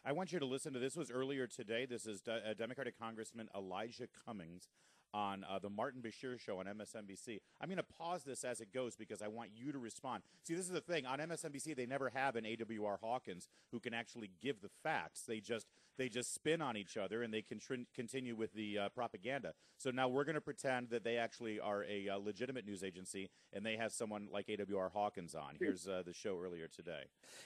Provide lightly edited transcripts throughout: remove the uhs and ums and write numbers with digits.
I want you to listen to this. Was earlier today. This is Democratic Congressman Elijah Cummings on the Martin Bashir show on MSNBC. I'm going to pause this as it goes because I want you to respond. See, this is the thing. On MSNBC, they never have an AWR Hawkins who can actually give the facts. They just spin on each other, and they can continue with the propaganda. So now we're going to pretend that they actually are a legitimate news agency, and they have someone like AWR Hawkins on. Here's the show earlier today.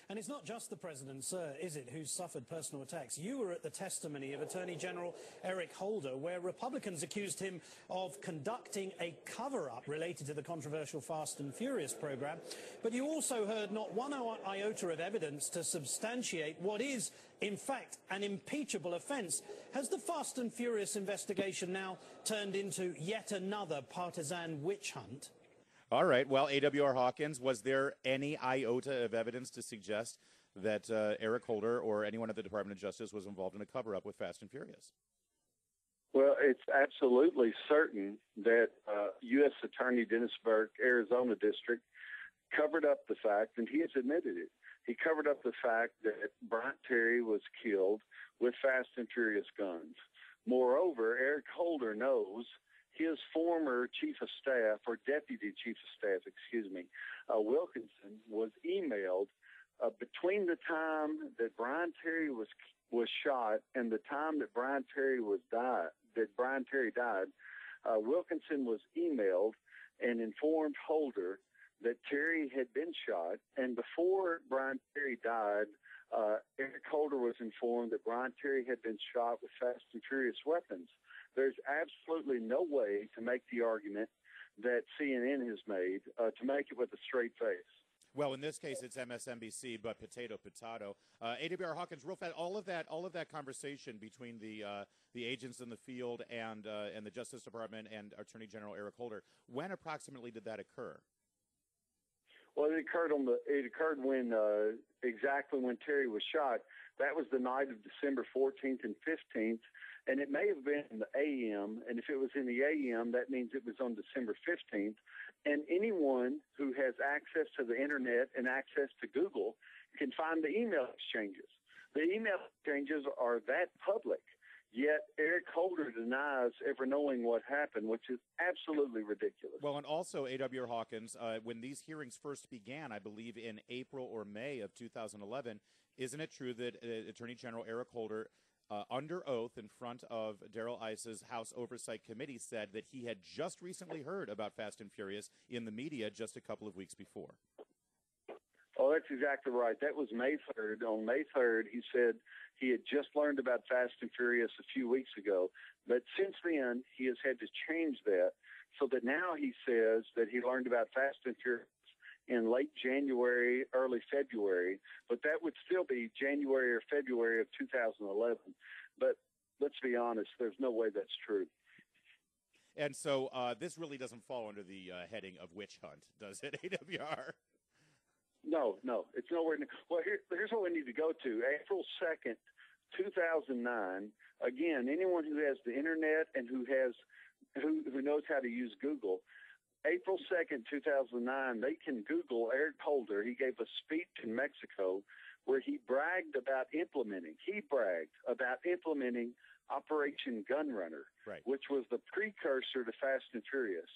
And it's not just the president, sir, is it, who's suffered personal attacks? You were at the testimony of Attorney General Eric Holder, where Republicans accused him of conducting a cover-up related to the controversial Fast and Furious program. But you also heard not one iota of evidence to substantiate what is, in fact, an impeachable offence. Has the Fast and Furious investigation now turned into yet another partisan witch hunt? All right. Well, AWR Hawkins, was there any iota of evidence to suggest that Eric Holder or anyone at the Department of Justice was involved in a cover-up with Fast and Furious? Well, it's absolutely certain that U.S. Attorney Dennis Burke, Arizona District, covered up the fact, and he has admitted it. He covered up the fact that Bryant Terry was killed with Fast and Furious guns. Moreover, Eric Holder knows his former chief of staff, or deputy chief of staff, Wilkinson, was emailed between the time that Bryant Terry was shot and the time that Bryant Terry died. Wilkinson was emailed and informed Holder that Terry had been shot, and before Bryant Terry died, Eric Holder was informed that Bryant Terry had been shot with Fast and Furious weapons. There's absolutely no way to make the argument that CNN has made, to make it with a straight face. Well, in this case, it's MSNBC, but potato. AWR Hawkins, real fast. All of that conversation between the agents in the field and the Justice Department and Attorney General Eric Holder. When approximately did that occur? Well, it occurred when exactly when Terry was shot. That was the night of December 14th and 15th, and it may have been in the AM. And if it was in the AM, that means it was on December 15th. And anyone who has access to the internet and access to Google can find the email exchanges. The email exchanges are that public, yet Eric Holder denies ever knowing what happened, which is absolutely ridiculous. Well, and also, AWR Hawkins, when these hearings first began, I believe in April or May of 2011, isn't it true that Attorney General Eric Holder, under oath in front of Darrell Iss's House Oversight Committee, said that he had just recently heard about Fast and Furious in the media just a couple of weeks before? Oh, that's exactly right. That was May 3rd. On May 3rd, he said he had just learned about Fast and Furious a few weeks ago. But since then, he has had to change that so that now he says that he learned about Fast and Furious in late January, early February. But that would still be January or February of 2011. But let's be honest, there's no way that's true. And so this really doesn't fall under the heading of witch hunt, does it, AWR? No, it's nowhere. Well, here's what we need to go to. April 2nd, 2009. Again, anyone who has the internet and who knows how to use Google, April 2nd, 2009, they can Google Eric Holder. He gave a speech in Mexico where he bragged about implementing Operation Gunrunner, right, which was the precursor to Fast and Furious.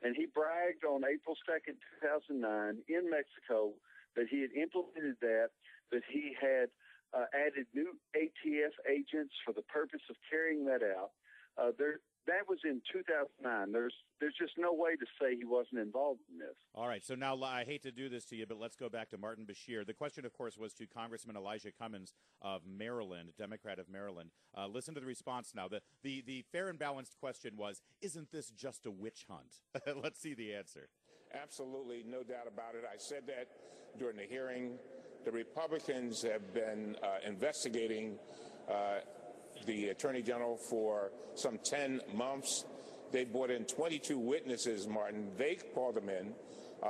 And he bragged on April 2nd, 2009 in Mexico that he had implemented that he had added new ATF agents for the purpose of carrying that out. That was in 2009. There's just no way to say he wasn't involved in this. All right. So now I hate to do this to you, but let's go back to Martin Bashir. The question, of course, was to Congressman Elijah Cummings of Maryland, Democrat of Maryland. Listen to the response now. The fair and balanced question was, isn't this just a witch hunt? Let's see the answer. Absolutely, no doubt about it. I said that during the hearing. The Republicans have been investigating the Attorney General for some 10 months. They brought in 22 witnesses, Martin. They called them in.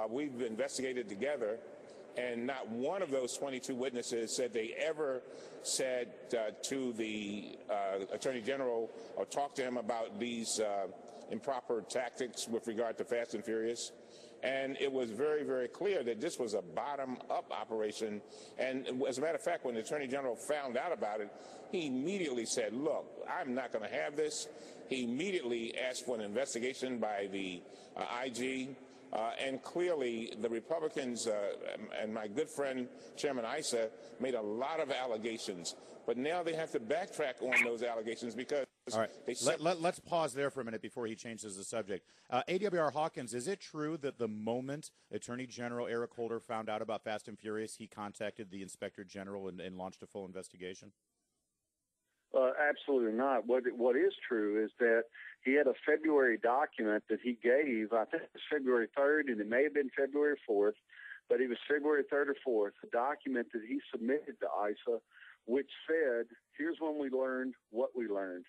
We've investigated together, and not one of those 22 witnesses said they ever said to the Attorney General or talked to him about these improper tactics with regard to Fast and Furious. And it was very, very clear that this was a bottom-up operation. And as a matter of fact, when the Attorney General found out about it, he immediately said, look, I'm not going to have this. He immediately asked for an investigation by the IG. And clearly, the Republicans and my good friend, Chairman Issa, made a lot of allegations. But now they have to backtrack on those allegations because all right. Let's pause there for a minute before he changes the subject. AWR Hawkins, is it true that the moment Attorney General Eric Holder found out about Fast and Furious, he contacted the Inspector General and launched a full investigation? Absolutely not. What is true is that he had a February document that he gave, I think it was February 3rd, and it may have been February 4th, but it was February 3rd or 4th, a document that he submitted to ISA, which said, here's when we learned what we learned.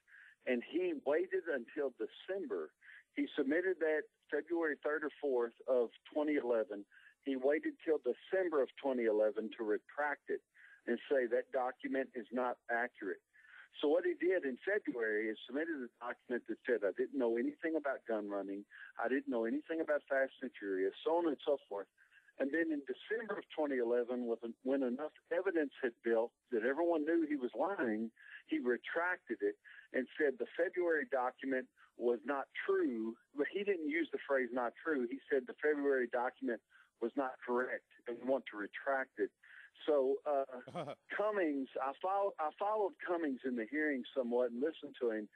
And he waited until December. He submitted that February 3rd or 4th of 2011. He waited till December of 2011 to retract it and say that document is not accurate. So what he did in February is submitted a document that said, I didn't know anything about gun running. I didn't know anything about Fast and Furious, so on and so forth. And then in December of 2011, when enough evidence had built that everyone knew he was lying, he retracted it and said the February document was not true. But he didn't use the phrase not true. He said the February document was not correct and we want to retract it. So Cummings, I followed Cummings in the hearing somewhat and listened to him.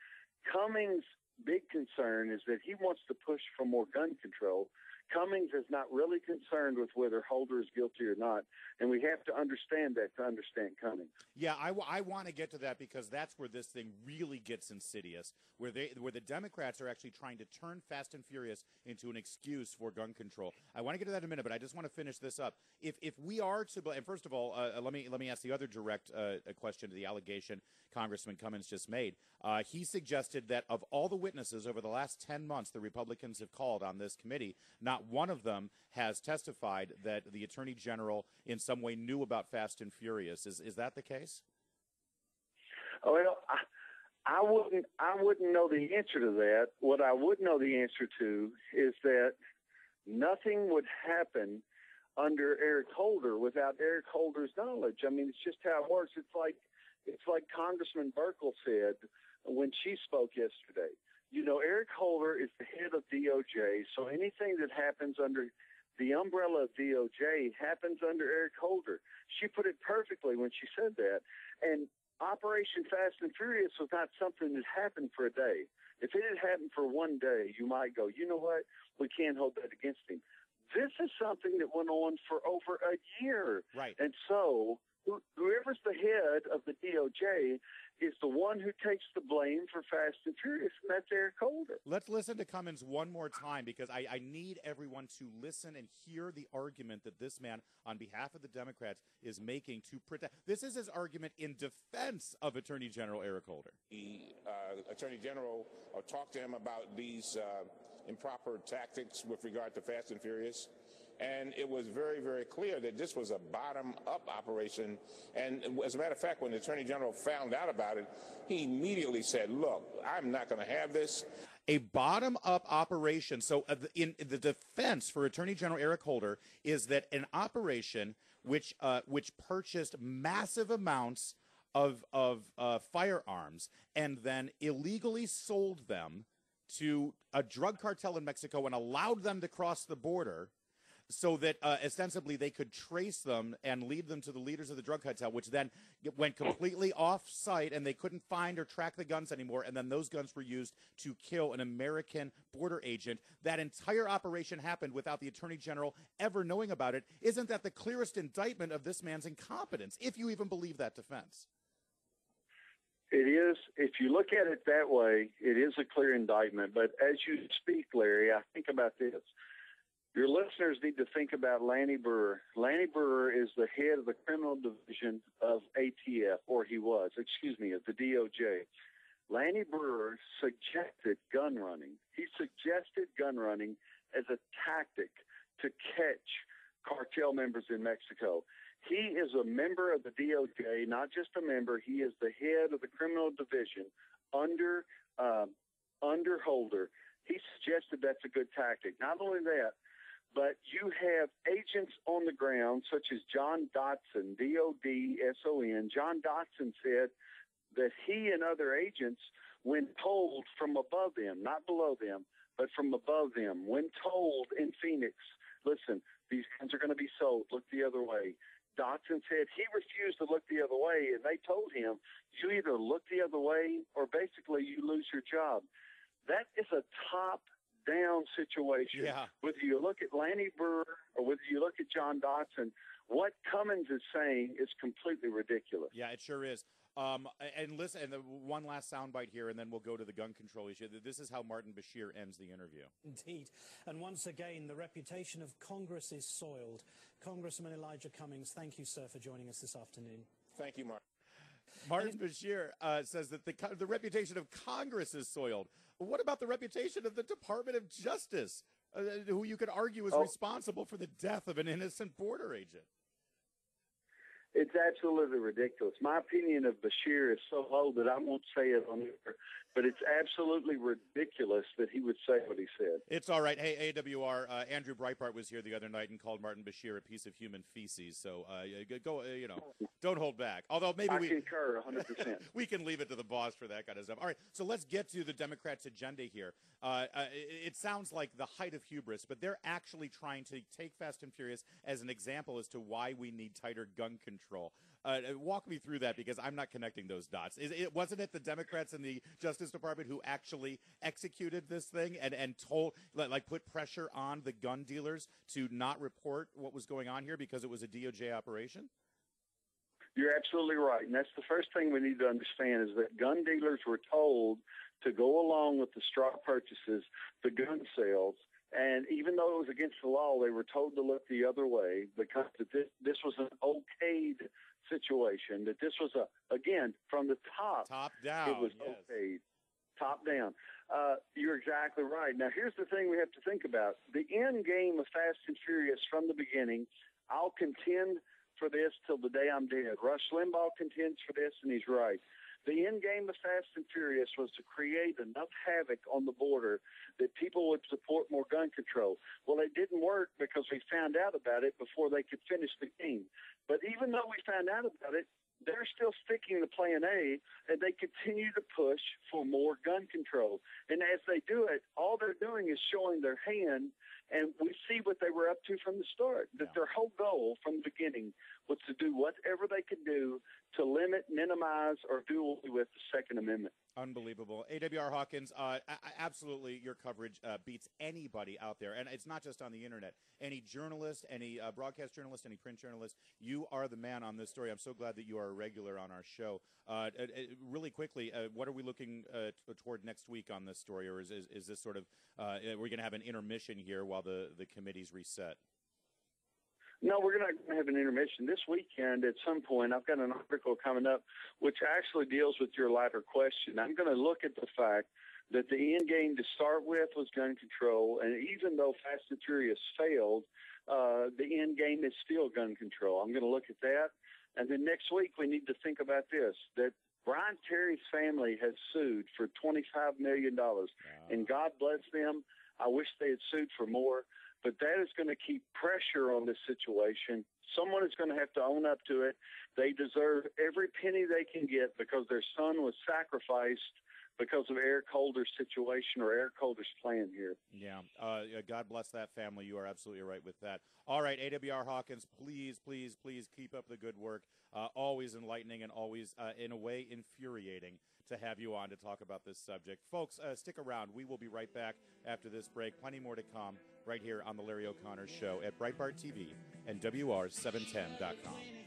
Cummings' big concern is that he wants to push for more gun control. Cummings is not really concerned with whether Holder is guilty or not, and we have to understand that to understand Cummings. Yeah, I want to get to that because that's where this thing really gets insidious, where the Democrats are actually trying to turn Fast and Furious into an excuse for gun control. I want to get to that in a minute, but I just want to finish this up. If we are to, and first of all, let me ask the other direct question to the allegation Congressman Cummings just made. He suggested that of all the witnesses over the last 10 months the Republicans have called on this committee, not one of them has testified that the Attorney General in some way knew about Fast and Furious. Is that the case? Well, I wouldn't know the answer to that. What I would know the answer to is that nothing would happen under Eric Holder without Eric Holder's knowledge. I mean, it's just how it works. It's like Congressman Burkle said when she spoke yesterday. You know, Eric Holder is the head of DOJ, so anything that happens under the umbrella of DOJ happens under Eric Holder. She put it perfectly when she said that. And Operation Fast and Furious was not something that happened for a day. If it had happened for one day, you might go, you know what, we can't hold that against him. This is something that went on for over a year. Right. And so whoever's the head of the DOJ is the one who takes the blame for Fast and Furious, and that's Eric Holder. Let's listen to Cummings one more time because I need everyone to listen and hear the argument that this man, on behalf of the Democrats, is making to protect. This is his argument in defense of Attorney General Eric Holder. The Attorney General talked to him about these improper tactics with regard to Fast and Furious. And it was very, very clear that this was a bottom-up operation. And as a matter of fact, when the Attorney General found out about it, he immediately said, look, I'm not going to have this. A bottom-up operation. So in the defense for Attorney General Eric Holder is that an operation which purchased massive amounts of firearms and then illegally sold them to a drug cartel in Mexico and allowed them to cross the border so that ostensibly they could trace them and lead them to the leaders of the drug cartel, which then went completely off-site and they couldn't find or track the guns anymore, and then those guns were used to kill an American border agent. That entire operation happened without the Attorney General ever knowing about it. Isn't that the clearest indictment of this man's incompetence, if you even believe that defense? It is. If you look at it that way, it is a clear indictment. But as you speak, Larry, I think about this. Your listeners need to think about Lanny Breuer. Lanny Breuer is the head of the criminal division of ATF, or he was, of the DOJ. Lanny Breuer suggested gun running. He suggested gun running as a tactic to catch cartel members in Mexico. He is a member of the DOJ, not just a member. He is the head of the criminal division under Holder. He suggested that's a good tactic. Not only that, But you have agents on the ground, such as John Dotson, D-O-D-S-O-N. John Dotson said that he and other agents, when told from above them, not below them, but from above them, when told in Phoenix, listen, these guns are going to be sold, look the other way. Dotson said he refused to look the other way, and they told him, you either look the other way or basically you lose your job. That is a top-down situation. Yeah. Whether you look at Lanny Brewer or whether you look at John Dotson, what Cummins is saying is completely ridiculous. Yeah, it sure is. And listen, and one last soundbite here, and then we'll go to the gun control issue. This is how Martin Bashir ends the interview. Indeed. And once again, the reputation of Congress is soiled. Congressman Elijah Cummings, thank you, sir, for joining us this afternoon. Thank you, Mark. Martin Bashir says that the reputation of Congress is soiled. What about the reputation of the Department of Justice, who you could argue is responsible for the death of an innocent border agent? It's absolutely ridiculous. My opinion of Bashir is so low that I won't say it on air, but it's absolutely ridiculous that he would say what he said. It's all right. Hey, AWR, Andrew Breitbart was here the other night and called Martin Bashir a piece of human feces. So go, don't hold back. Although maybe I concur 100%. We can leave it to the boss for that kind of stuff. All right, so let's get to the Democrats' agenda here. It sounds like the height of hubris, but they're actually trying to take Fast and Furious as an example as to why we need tighter gun control. Walk me through that, because I'm not connecting those dots. Wasn't it the Democrats in the Justice Department who actually executed this thing and told, put pressure on the gun dealers to not report what was going on here because it was a DOJ operation? You're absolutely right. And that's the first thing we need to understand is that gun dealers were told to go along with the straw purchases, the gun sales, and even though it was against the law, they were told to look the other way because this was an okayed situation, that this was, again, from the top. Top down. It was okayed. Top down. You're exactly right. Now, here's the thing we have to think about. The end game of Fast and Furious from the beginning, I'll contend for this till the day I'm dead. Rush Limbaugh contends for this, and he's right. The end game of Fast and Furious was to create enough havoc on the border that people would support more gun control. Well, it didn't work because we found out about it before they could finish the game. But even though we found out about it, they're still sticking to Plan A, and they continue to push for more gun control. And as they do it, all they're doing is showing their hand, and we see what they were up to from the start, that their whole goal from the beginning was to do whatever they could do to limit, minimize, or do away with the Second Amendment. Unbelievable. AWR Hawkins, absolutely your coverage beats anybody out there. And it's not just on the internet. Any journalist, any broadcast journalist, any print journalist, you are the man on this story. I'm so glad that you are a regular on our show. Really quickly, what are we looking toward next week on this story? Or is this sort of, we're going to have an intermission here while the committees reset? No, we're going to have an intermission this weekend at some point. I've got an article coming up which actually deals with your latter question. I'm going to look at the fact that the end game to start with was gun control, and even though Fast and Furious failed, the end game is still gun control. I'm going to look at that. And then next week we need to think about this, that Brian Terry's family has sued for $25 million. Wow. And God bless them. I wish they had sued for more. But that is going to keep pressure on this situation. Someone is going to have to own up to it. They deserve every penny they can get because their son was sacrificed because of Eric Holder's situation or Eric Holder's plan here. Yeah. God bless that family. You are absolutely right with that. All right, AWR Hawkins, please, please, please keep up the good work. Always enlightening and always, in a way, infuriating to have you on to talk about this subject. Folks, stick around. We will be right back after this break. Plenty more to come right here on the Larry O'Connor Show at Breitbart TV and WR710.com.